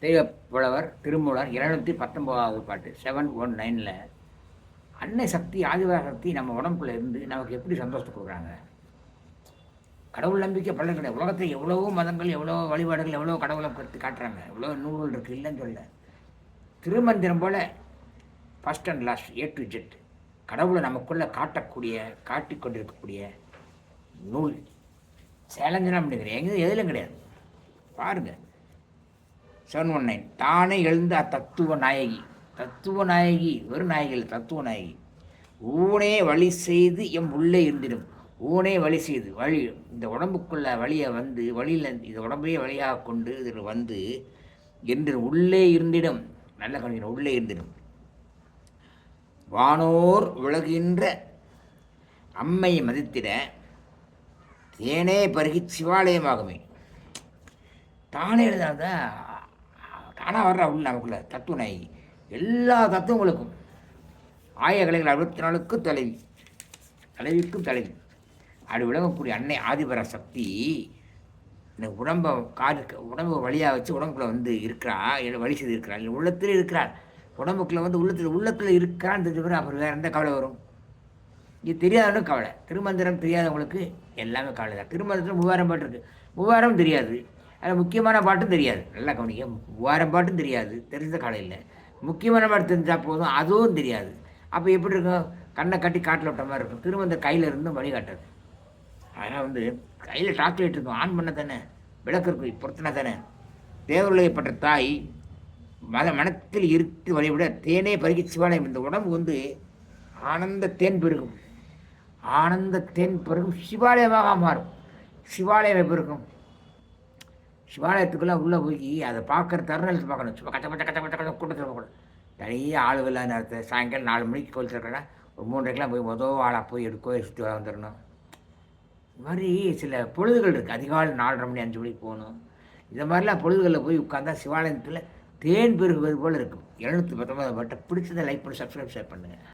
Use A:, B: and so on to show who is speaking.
A: தெய்வப்புலவர் திருமூலர் 219வது பாட்டு 719ல் அன்னை சக்தி ஆதிபராசக்தி நம்ம உடம்புக்குள்ளே இருந்து நமக்கு எப்படி சந்தோஷத்தை கொடுக்குறாங்க. கடவுள் நம்பிக்கை பலன் கிடையாது. உலகத்தில் எவ்வளவோ மதங்கள், எவ்வளோ வழிபாடுகள், எவ்வளோ கடவுளை பற்றி காட்டுறாங்க, எவ்வளோ நூல்கள் இருக்குது, இல்லைன்னு சொல்ல. திருமந்திரம் போல் first and last A to Z கடவுளை நமக்குள்ளே காட்டிக் கொண்டிருக்கக்கூடிய நூல். சேலஞ்சுனா அப்படிங்கிறேன் எங்கே எதிலும் கிடையாது. பாருங்கள் 719 தானே எழுந்த தத்துவ நாயகி வெறும் நாயகி இல்லை, தத்துவ நாயகி. ஊனே வழி செய்து எம் உள்ளே இருந்திடும். ஊனே வழி செய்து வழி இந்த உடம்புக்குள்ள வழியை வந்து வழியில் இந்த உடம்பையே வழியாக கொண்டு இதில் வந்து என்று உள்ளே இருந்திடும். நல்ல கணிதம் உள்ளே இருந்திடும். வானோர் விலகுகின்ற அம்மையை மதித்திட தேனே பருகி சிவாலயமாகுமே. தானே எழுதாதான் தானாக வர்றா உள்ள நமக்குள்ள தத்துவ நாயகி. எல்லா தத்துவங்களுக்கும் கலைகள் 64க்கும் தலைவிக்கும் தலைவி அப்படி விளங்கக்கூடிய அன்னை ஆதிபராசக்தி இந்த உடம்பு வழியாக வச்சு உடம்புக்குள்ளே வந்து இருக்கிறாள், வழி செய்து இருக்கிறாள், உள்ளத்தில் இருக்கிறாள். உடம்புக்குள்ளே வந்து உள்ளத்தில் இருக்கிறான்னு தெரிஞ்ச அப்புறம் வேறு எந்த கவலை வரும்? இது தெரியாதவனும் கவலை. திருமந்திரம் தெரியாதவங்களுக்கு எல்லாமே கவலை தான். திருமந்திரத்தில் 3000 பாட்டு இருக்குது. 3000 தெரியாது, அதில் முக்கியமான பாட்டும் தெரியாது. நல்லா கவனிக்க, 3000 பாட்டும் தெரியாது, தெரிஞ்ச கவலை இல்லை. முக்கியமான பாட்டு தெரிஞ்சால் போதும், அதுவும் தெரியாது. அப்போ எப்படி இருக்கும்? கண்ணை கட்டி காட்டில் விட்ட மாதிரி இருக்கும். திருமந்திரம் கையில் இருந்தும் வழிகாட்டுறது. அதனால் வந்து கையில் டார்ச் லைட் இருக்கும், ஆன் பண்ண தானே, விளக்கு இருக்கும், பொருத்தினா தானே. தேவருளையப்பட்ட தாய் மனத்தில் இருத்து வழிவிட தேனே பருகி சிவாலயம். இந்த உடம்பு வந்து ஆனந்த தேன் பெருகும், சிவாலயமாக மாறும். சிவாலயம் எப்படி இருக்கும்? சிவாலயத்துக்குள்ளே உள்ளே போய் அதை பார்க்குற தருணத்தை பார்க்கணும். சும்மா கச்ச கூட்டத்தில் போகக்கூடாது. நிறைய ஆளுகள்லாம் நேரத்தை சாயங்காலம் 4 மணிக்கு கோயில் திறக்கிறேன்னா ஒரு 3:30க்கெலாம் போய் ஆளாக போய் கோயில் சுற்றி வர வந்துடணும். இது மாதிரி சில பொழுதுகள் இருக்குது. அதிகாலை 4:30 மணி 5 மணிக்கு போகணும். இந்த மாதிரிலாம் பொழுதுகளில் போய் உட்காந்தா சிவாலயத்தில் தேன் பெருகுவது போல் இருக்கும். 719 பாட்டை பிடிச்சதை லைக் பண்ணி சப்ஸ்கிரைப் ஷேர் பண்ணுங்கள்.